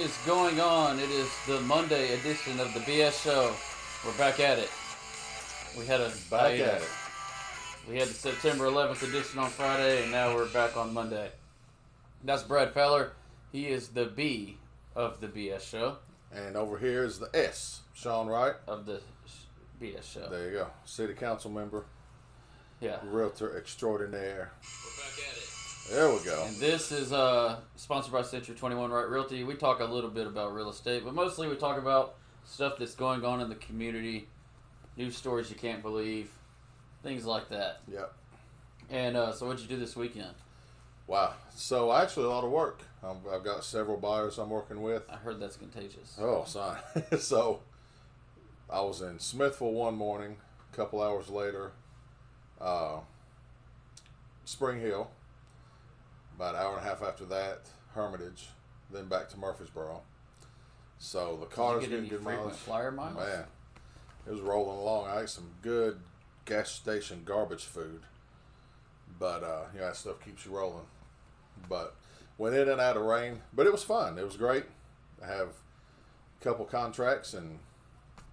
is going on? It is the Monday edition of the BS Show. We're back at it. We had a Back at it. We had the September 11th edition on Friday, and now we're back on Monday. That's Brad Feller. He is the B of the BS Show. And over here is the S, Sean Wright. Of the BS Show. There you go. City council member, Yeah. realtor extraordinaire. We're back at it. There we go. And this is sponsored by Century 21 Wright Realty. We talk a little bit about real estate, but mostly we talk about stuff that's going on in the community, news stories you can't believe, things like that. Yep. And so what'd you do this weekend? Wow. So actually a lot of work. I've got several buyers I'm working with. I heard that's contagious. Oh, son. So I was in Smithville one morning. A couple hours later, Spring Hill. About an hour and a half after that, Hermitage. Then back to Murfreesboro. So the car's Did you get getting any good frequent mileage. flyer miles? Man, it was rolling along. I ate some good gas station garbage food. But, that stuff keeps you rolling. But went in and out of rain. But it was fun. It was great. I have a couple contracts and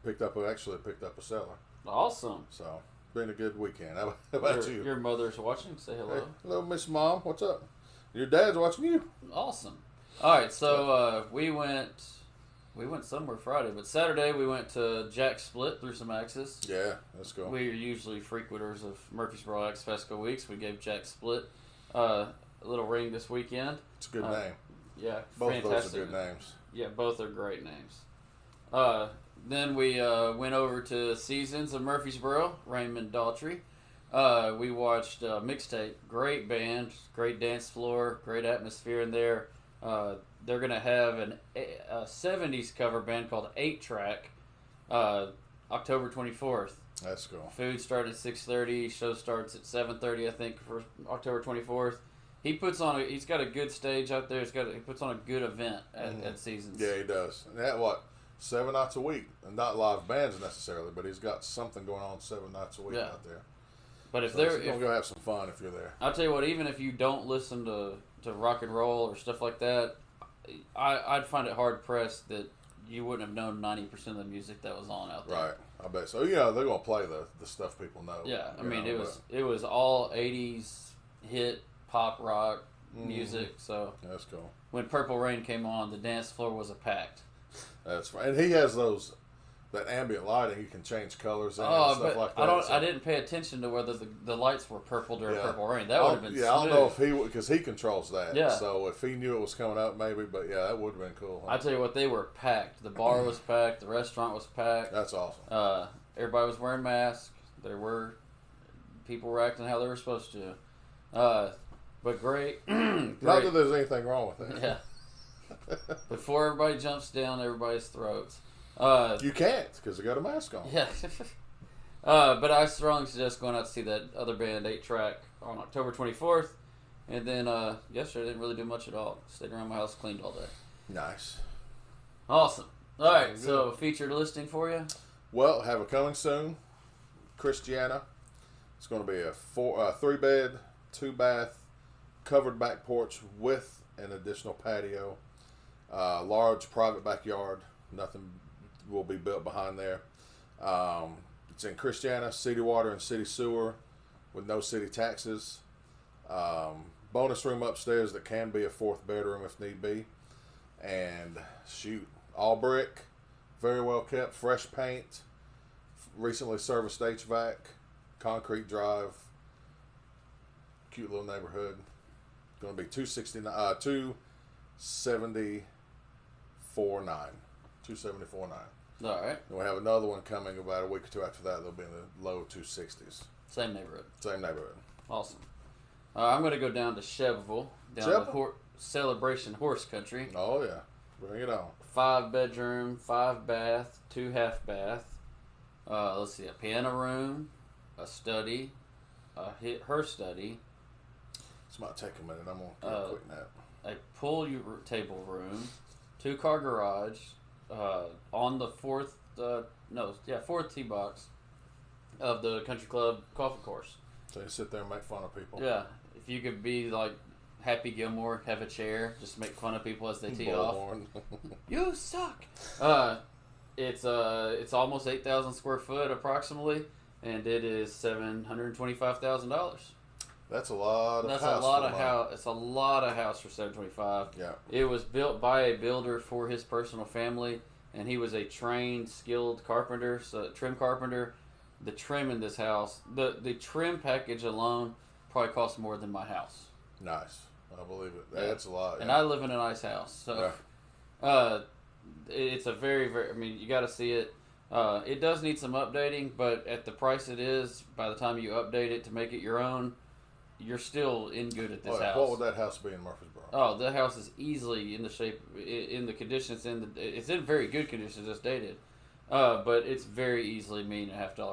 picked up a seller. Awesome. So, been a good weekend. How about you? Your mother's watching. Say hello. Hey, hello, Miss Mom. What's up? Your dad's watching you. Awesome. All right, so we went somewhere Friday, but Saturday we went to Jack Split through some axes. Yeah, let's go. We are usually frequenters of Murfreesboro Axe Fesco weeks. We gave Jack Split a little ring this weekend. It's a good name. Yeah, Both fantastic. of those are good names. Yeah, both are great names. Then we went over to Seasons of Murfreesboro, Raymond Daughtry. We watched Mixtape. Great band, great dance floor, great atmosphere in there. They're going to have a 70s cover band called 8 Track October 24th. Let's go. Food starts at 6:30. Show starts at 7:30, I think, for October 24th. He's got a good stage out there. He puts on a good event at Seasons. Yeah, he does. And that 7 nights a week, and not live bands necessarily, but he's got something going on 7 nights a week out there. But if So they're you're gonna go have some fun if you're there. I'll tell you what, even if you don't listen to rock and roll or stuff like that, I'd find it hard pressed that you wouldn't have known 90% of the music that was on out there. Right, I bet so. Yeah, they're gonna play the stuff people know. Yeah, I mean it was all 80s hit pop rock music. So that's cool. when Purple Rain came on, the dance floor was packed. That's fine. And he has that ambient lighting. You can change colors and Oh, stuff but like that. I didn't pay attention to whether the lights were purple during Purple Rain. That would have been Yeah, I don't smooth. know if because he controls that. Yeah. So if he knew it was coming up, maybe. But yeah, that would have been cool. Huh? I tell you what, they were packed. The bar was packed. The restaurant was packed. That's awesome. Everybody was wearing masks. There were people were acting how they were supposed to. But great. Not that there's anything wrong with that. Yeah. Before everybody jumps down everybody's throats. You can't because they got a mask on. Yeah. But I strongly suggest going out to see that other band, 8 Track, on October 24th. And then yesterday I didn't really do much at all. Stayed around my house, cleaned all day. Nice. Awesome. All right, Good. so featured listing for you. Well, have it coming soon. Christiana. It's going to be a 3-bed, 2-bath, covered back porch with an additional patio. Large private backyard. Nothing will be built behind there. It's in Christiana, city water and city sewer with no city taxes. Bonus room upstairs that can be a 4th bedroom if need be. And all brick, very well kept, fresh paint, recently serviced HVAC, concrete drive, cute little neighborhood. Going to be 274.9. 274.9. All right. And we have another one coming about a week or two after that. They'll be in the low 260s. Same neighborhood. Same neighborhood. Awesome. I'm going to go down to Chevville, down to Celebration Horse Country. Oh, yeah. Bring it on. 5-bedroom, 5-bath, 2 half-bath. Let's see, a piano room, a study, her study. This might take a minute. I'm going to get a quick nap. A pool table room, 2-car garage, on the 4th tee box of the country club golf course. So you sit there and make fun of people. Yeah, if you could be like Happy Gilmore have a chair, just make fun of people as they tee off. Bullhorn. You suck. It's almost 8,000 square foot approximately, and it is $725,000. That's a lot of That's house a lot for of money. house. It's a lot of house for $725. Yeah. It was built by a builder for his personal family, and he was a trained, skilled carpenter, so trim carpenter. The trim in this house, the trim package alone, probably costs more than my house. Nice. I believe it. Yeah. That's a lot. And I live in a nice house, so it's a very, very. I mean, you got to see it. It does need some updating, but at the price it is, by the time you update it to make it your own, you're still in good at this house. What would that house be in Murfreesboro? Oh, the house is easily in the shape, in the condition it's in very good condition, just dated. But it's very easily $1.5 million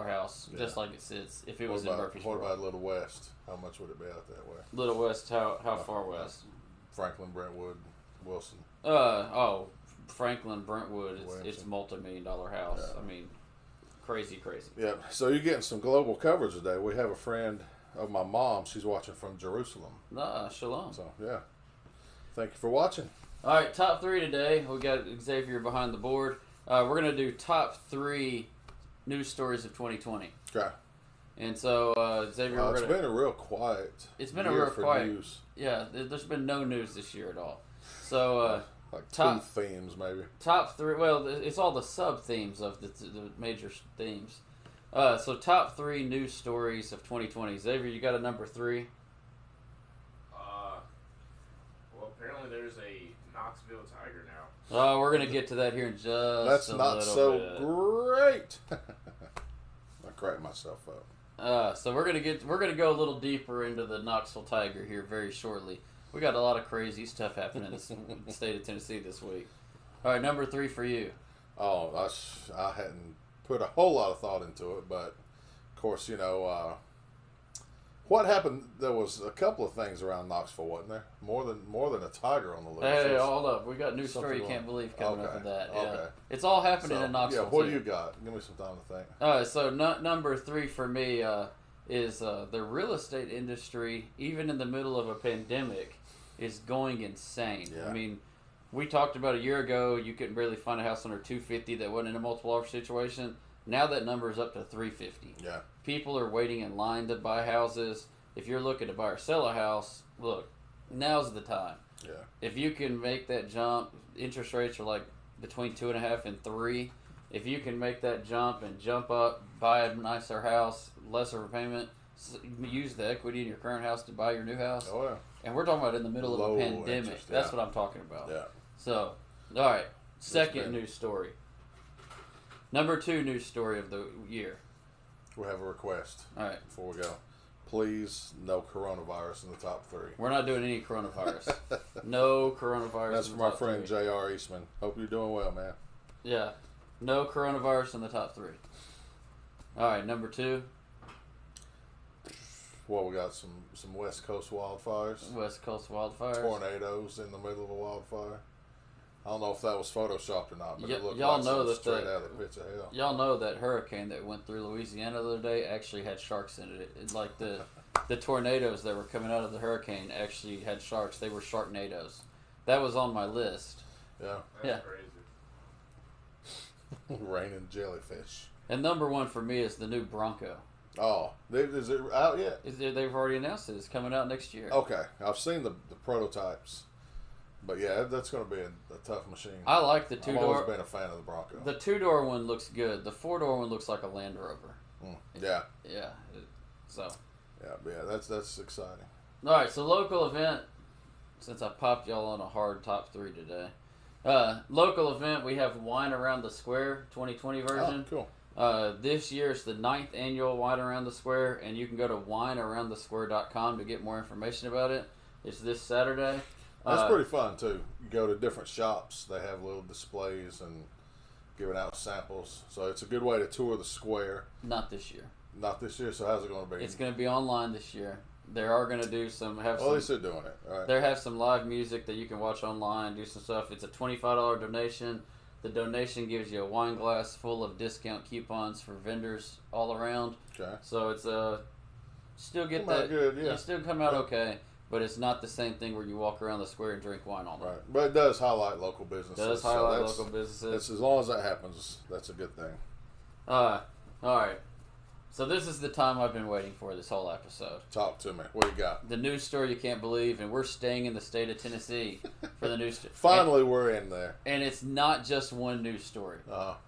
house, just like it sits. If it was in Murfreesboro. What about Little West? How much would it be out that way? Little West? How far west? Franklin, Brentwood, Wilson. Franklin, Brentwood. It's multi-million-dollar house. Yeah. I mean, crazy. Yeah. So you're getting some global coverage today. We have a friend of my mom. She's watching from Jerusalem. Shalom. So yeah. Thank you for watching. All right, top 3 today. We got Xavier behind the board. We're gonna do top 3 news stories of 2020. Okay. And so Xavier, It's been a real quiet. It's been year a real for quiet. News. Yeah, there's been no news this year at all. So Like top- 2 themes maybe. top 3. Well, it's all the sub themes of the major themes. So top 3 news stories of 2020. Xavier, you got a number 3? Well, apparently there's a Knoxville Tiger now. Oh, we're gonna get to that here in just That's a not little so bit. great. I cracked myself up. So we're gonna go a little deeper into the Knoxville Tiger here very shortly. We got a lot of crazy stuff happening in the state of Tennessee this week. All right, number 3 for you. Oh, I hadn't put a whole lot of thought into it, but of course, what happened? There was a couple of things around Knoxville, wasn't there? More than a tiger on the loose. Hey, There's hold up. We got a new story you something can't going- believe coming up Okay, with that. Yeah. okay. It's all happening So, in Knoxville. yeah, what too. do you got? Give me some time to think. So number 3 for me is the real estate industry, even in the middle of a pandemic, is going insane. Yeah. I mean, we talked about a year ago, you couldn't barely find a house under $250 that wasn't in a multiple offer situation. Now that number is up to $350. Yeah. People are waiting in line to buy houses. If you're looking to buy or sell a house, look, now's the time. Yeah. If you can make that jump, interest rates are like between 2.5 and 3. If you can make that jump and jump up, buy a nicer house, lesser payment, use the equity in your current house to buy your new house. Oh yeah. And we're talking about in the middle Low of a pandemic. interest, That's yeah. what I'm talking about. Yeah. So, all right, second been- news story. Number 2 news story of the year. We have a request All right, before we go. Please, no coronavirus in the top 3. we're not doing any coronavirus. No coronavirus. That's in for the my top friend 3. J.R. Eastman. Hope you're doing well, man. Yeah, no coronavirus in the top 3. All right, number 2, Well, we got some West Coast wildfires. West Coast wildfires. Tornadoes in the middle of a wildfire. I don't know if that was photoshopped or not, but it looked y'all like know something that straight out of the pits of hell. Y'all know that hurricane that went through Louisiana the other day actually had sharks in it. It's like the tornadoes that were coming out of the hurricane actually had sharks. They were sharknadoes. That was on my list. Yeah. That's Yeah. crazy. Raining jellyfish. And number 1 for me is the new Bronco. Oh, is it out yet? They've already announced it. It's coming out next year. Okay, I've seen the prototypes, but yeah, that's going to be a tough machine. I like the I've always 2-door. been a fan of the Bronco. The 2-door one looks good. The 4-door one looks like a Land Rover. Yeah, Yeah. So. yeah, that's exciting. All right, so local event. Since I popped y'all on a hard top 3 today, local event we have Wine Around the Square 2020 version. Oh, cool. This year is the 9th annual Wine Around the Square, and you can go to winearoundthesquare.com to get more information about it. It's this Saturday. That's pretty fun too. You go to different shops; they have little displays and giving out samples. So it's a good way to tour the square. Not this year. Not this year. So how's it going to be? It's going to be online this year. They are going to do some At least they're doing it. All right. They have some live music that you can watch online, do some stuff. It's a $25 donation. The donation gives you a wine glass full of discount coupons for vendors all around. Okay. So it's still get Come out that. good, yeah. You still come out okay. but it's not the same thing where you walk around the square and drink wine all night. Right, but it does highlight local businesses. Does so highlight that's- local businesses. That's, as long as that happens, that's a good thing. All right. So this is the time I've been waiting for this whole episode. Talk to me. What you got? The news story you can't believe, and we're staying in the state of Tennessee for the news story. Finally, we're in there. And it's not just one news story.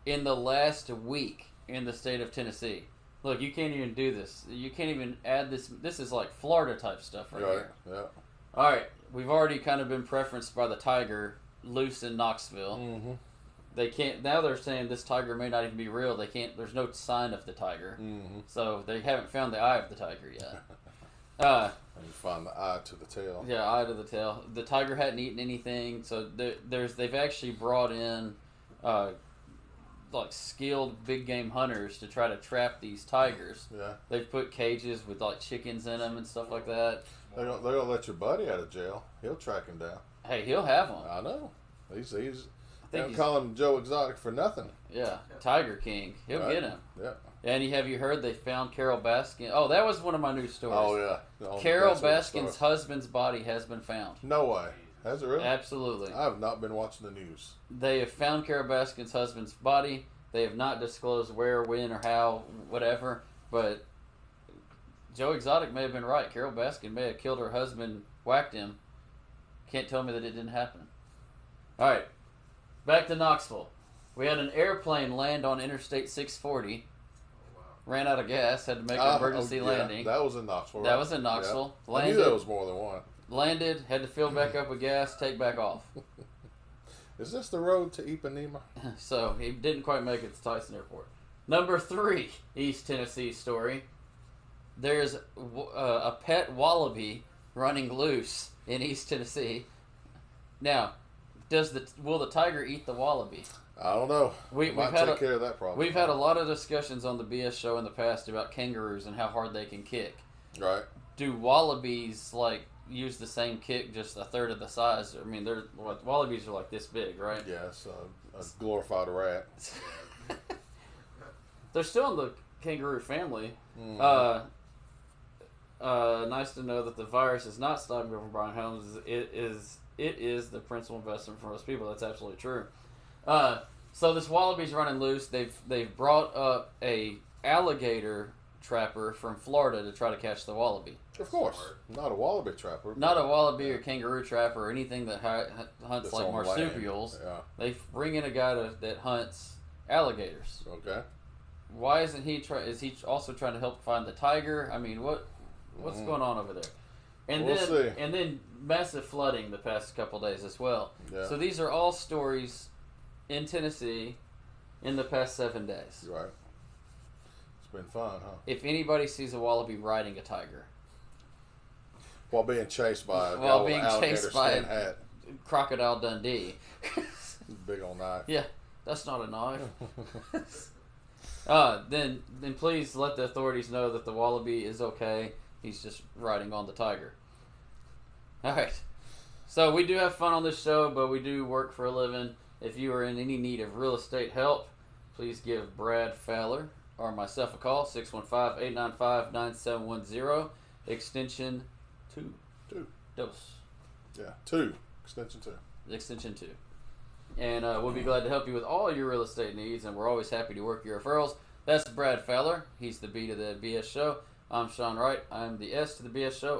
In the last week in the state of Tennessee, look, you can't even do this. You can't even add this. This is like Florida type stuff right here. Yeah. All right, we've already kind of been preferenced by the tiger loose in Knoxville. Mm-hmm. They can't. Now they're saying this tiger may not even be real. They can't. There's no sign of the tiger, so they haven't found the eye of the tiger yet. And you find the eye to the tail. Yeah, eye to the tail. The tiger hadn't eaten anything, so they've actually brought in like skilled big game hunters to try to trap these tigers. Yeah. They've put cages with like chickens in them and stuff like that. They're gonna let your buddy out of jail. He'll track him down. Hey, he'll have them. I know. He's I they think don't call him Joe Exotic for nothing. yeah, Tiger King. He'll Right. get him. Yeah. And have you heard they found Carol Baskin? Oh, that was one of my news stories. Oh yeah. Carol That's what it Baskin's started. husband's body has been found. No way. Has it really? Absolutely. I have not been watching the news. They have found Carol Baskin's husband's body. They have not disclosed where, when, or how, whatever. But Joe Exotic may have been right. Carol Baskin may have killed her husband, whacked him. Can't tell me that it didn't happen. All right. Back to Knoxville. We had an airplane land on Interstate 640. Oh, wow. Ran out of gas. Had to make an emergency yeah, landing. That was in Knoxville. That right? was in Knoxville. Yeah. I Landed. knew there was more than one. Landed. Had to fill back up with gas. Take back off. Is this the road to Ipanema? So he didn't quite make it to Tyson Airport. Number 3 East Tennessee story. There's a pet wallaby running loose in East Tennessee. Now, will the tiger eat the wallaby? I don't know. We've Might had take care of that problem. We've had a lot of discussions on the BS show in the past about kangaroos and how hard they can kick. Right. Do wallabies use the same kick, just a third of the size? I mean, wallabies are like this big, right? Yeah, it's a glorified rat. They're still in the kangaroo family. Mm. Nice to know that the virus is not stopping from Brian Holmes. It is the principal investment for most people. That's absolutely true. So this wallaby's running loose. They've brought up a alligator trapper from Florida to try to catch the wallaby. Of course. Not a wallaby trapper. Not a wallaby or kangaroo trapper or anything that hunts That's like on land. marsupials. Yeah. They bring in a guy that hunts alligators. Okay. Why isn't he Is he also trying to help find the tiger? I mean, what's going on over there? And We'll see. and then massive flooding the past couple days as well. Yeah. So these are all stories in Tennessee in the past 7 days. Right. It's been fun, huh? If anybody sees a wallaby riding a tiger, While being chased by a While old being alligator chased by skin a- hat. Crocodile Dundee. Big old knife. Yeah, that's not a knife. Then please let the authorities know that the wallaby is okay. He's just riding on the tiger. All right. So we do have fun on this show, but we do work for a living. If you are in any need of real estate help, please give Brad Fowler or myself a call, 615-895-9710, extension 2. 2. Dos. Yeah. 2. Extension 2. Extension 2. And we'll be glad to help you with all your real estate needs, and we're always happy to work your referrals. That's Brad Fowler. He's the B to the BS Show. I'm Sean Wright. I'm the S to the BS Show.